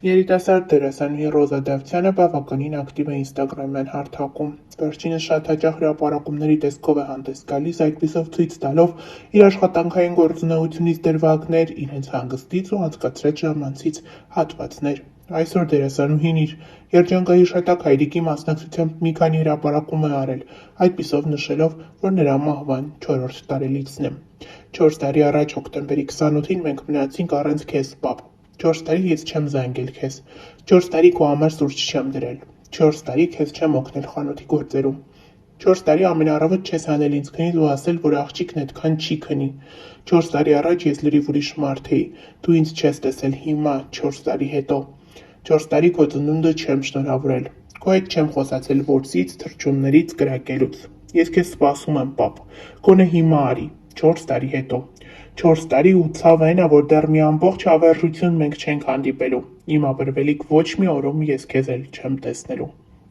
Երիտասարդ դերասանուհի Ռոզա Դավթյանը բավականին ակտիվ է ինստագրամյան հարթակում։ Վերջինս շատ հաճախ հրապարակումների տեսքով է հանդես գալիս, այդպիսով ցույց տալով իր աշխատանքային գործունեությունից դրվագներ, իրենց հանգստից ու անցկացրած ժամանցից հատվածներ։ Այսօր դերասանուհին իր երջանկահիշատակ հայրիկի մասնակցությամբ մի քանի հրապարակում է արել, այդպիսով նշելով, որ նրա մահվան 4-րդ տարելիցն է։ 4 տարի առաջ հոկտեմբերի 28-ին մենք մնացինք առանց քեզ, պապ։ 4 տարի ես չեմ զանգել քեզ, 4 տարի քո համար սուրճ չեմ դրել, 4 տարի քեզ չեմ օգնել խանութի գործերում, 4 տարի ամեն առավոտ չես հանել ինձ քնից ու ասել, որ աղջիկն այդքան չի քնի, 4 տարի առաջ ես լրիվ ուրիշ մարդ էի, դու ինձ չես տեսել հիմա, 4 տարի հետո, 4 տարի քո ծնունդը չեմ շնորհավորել, քո հետ չեմ խոսացել որսից, թռչուններից, կրակելուց, ես քեզ սպասում եմ, պապ, գոնե հիմա արի, 4 տարի հետո, 4 տարի ու ցավը այն է, որ դեռ մի ամբողջ հավերժություն մենք չենք հանդիպելու, իմ ապրվելիք ոչ մի օրում ես քեզ էլ չեմ տեսնելու,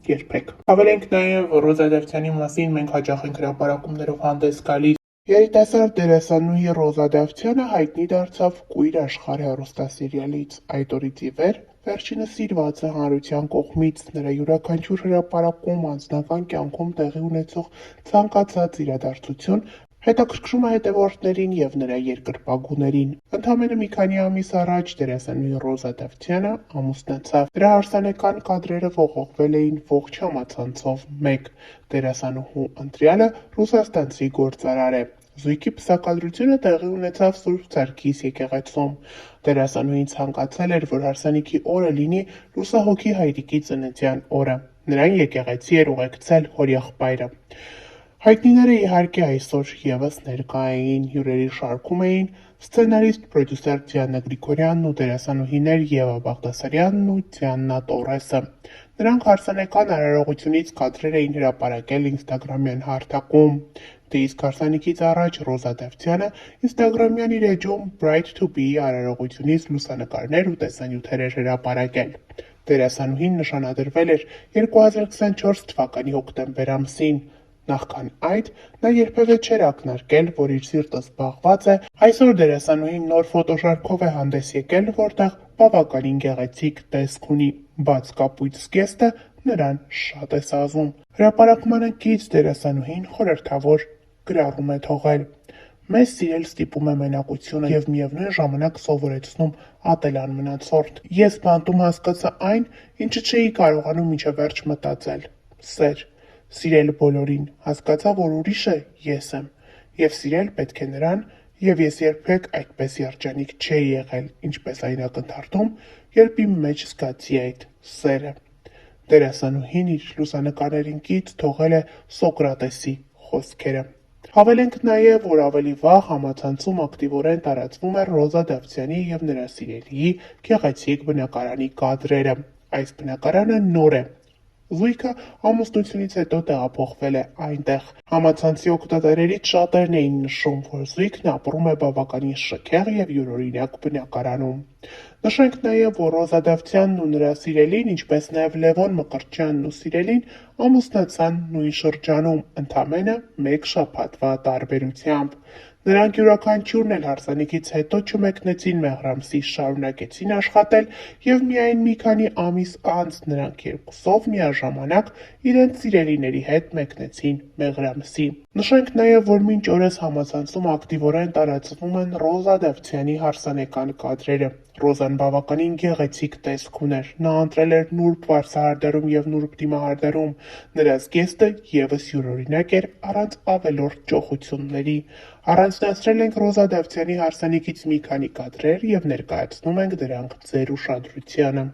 երբեք։ Հավելենք նաև, որ Ռոզա Դավթյանի մասին մենք հաճախ ենք հրապարակումներով հանդես գալիս։ Երիտասարդ դերասանուհի Ռոզա Դավթյանը հայտնի դարձավ Կույր աշխարհ հեռուստասերիալից, այդ օրից ի վեր վերջինս սիրված է հանրության կողմից, նրա յուրաքանչյուր հրապարակում, անձնական կյանքում տեղի ունեցող ցանկացած իրադարձություն հետաքրքրում է հետևորդներին և նրա երկրպագուներին։ Ընդամենը մի քանի ամիս առաջ դերասանուհի Ռոզա Դավթյանը ամուսնացավ։ Նրա հարսանեկան կադրերը ողողվել էին ողջ համացանցով մեկ։ Դերասանուհու ընտրյալը ռուսաստանցի գործարար է։ Զույգի պսակադրությունը տեղի ունեցավ Սուրբ Սարգիս եկեղեցում։ Դերասանուհին ցանկացել էր, որ հարսանիքի օրը լինի լուսահոգի հայրիկի ծննդյան օրը։ Նրան եկեղեցի էր ուղեկցել հորեղբայրը։ Հայտնիները իհարկե այսօր ևս ներկա էին, հյուրերի շարքում էին սցենարիստ, պրոդյուսեր Դիանա Գրիգորյանն ու դերասանուհիներ Եվա Բաղդասարյանն ու Դիանա Տորեսը։ Նրանք հարսանեկան արարողությունից կադրեր էին հրապարակել ինստագրամյան հարթակում։ Դե իսկ հարսանիքից առաջ Ռոզա Դավթյանը ինստագրամյան իր էջում Bright to be արարողությունից լուսանկարներ ու տեսանյութեր էր հրապարակել։ Դերասանուհին նշանադրվել էր 2024 թվականի հոկտեմբեր ամսին։ Նախքան այդ նա երբևէ չէր ակնարկել, որ իր սիրտը զբաղված է, այսօր դերասանուհին նոր ֆոտոշարքով է հանդես եկել, որտեղ բավականին գեղեցիկ տեսք ունի, բաց կապույտ զգեստը նրան շատ է սազում։ Հրապարակմանը կից դերասանուհին խորհրդավոր գրառում է թողել. Մեզ սիրել ստիպում է մենակությունը և միևնույն ժամանակ սովորեցնում ատել անմնացորդ։ Ես բանտում հասկացա այն, ինչը չէի կարողանում մինչև վերջ մտածել. սեր։ Սիրել բոլորին, հասկացա, որ ուրիշը ես եմ, և սիրել պետք է նրան, և ես երբեք այդպես երջանիկ չէի եղել, ինչպես այն ակնթարթում, երբ իմ մեջ զգացի այդ սերը։ Դերասանուհին իր լուսանկարներին կից թողել է Սոկրատեսի խոսքերը։ Հավելենք նաև, որ ավելի վաղ համացանցում ակտիվորեն տարածվում էր Ռոզա Դավթյանի և նրա սիրելիի գեղեցիկ բնակարանի կադրերը։ Այս բնակարանը նոր է։ Զույգը ամուսնությունից հետո տեղափոխվել է այնտեղ։ Համացանցի օգտատերերից շատերն էին նշում, որ զույգն ապրում է բավականին շքեղ և յուրօրինակ բնակարանում։ Նշենք նաև, որ Ռոզա Դավթյանն ու նրա սիրելին, ինչպես նաև Լևոն Մկրտչյանն ու սիրելին ամուսնացան նույն շրջանում, ընդամենը մեկ շաբաթվա տարբերությամբ։ Նրանք յուրաքանչյուրն էլ հարսանիքից հետո չմեկնեցին Մեղրամսի, շարունակեցին աշխատել և միայն մի քանի ամիս անց նրանք երկուսով միաժամանակ իրենց սիրելիների հետ մեկնեցին Մեղրամսի։ Նշենք նաև, որ մինչ օրս համացանցում ակտիվորեն տարածվում են Ռոզա Դավթյանի հարսանեկան կադրերը։ Ռոզան բավականին գեղեցիկ տեսք ուներ, նա ընտրել էր նուրբ վարսահարդարում և նուրբ դիմահարդարում, նրա զգեստը ևս յուրօրինակ էր առանց ավելորդ ճոխությունների։ Առանձնացրել ենք Ռոզա Դավթյանի հարսանիքից մի քանի կադրեր և ներկայացնում ենք դրանք ձեր ուշադրությանը։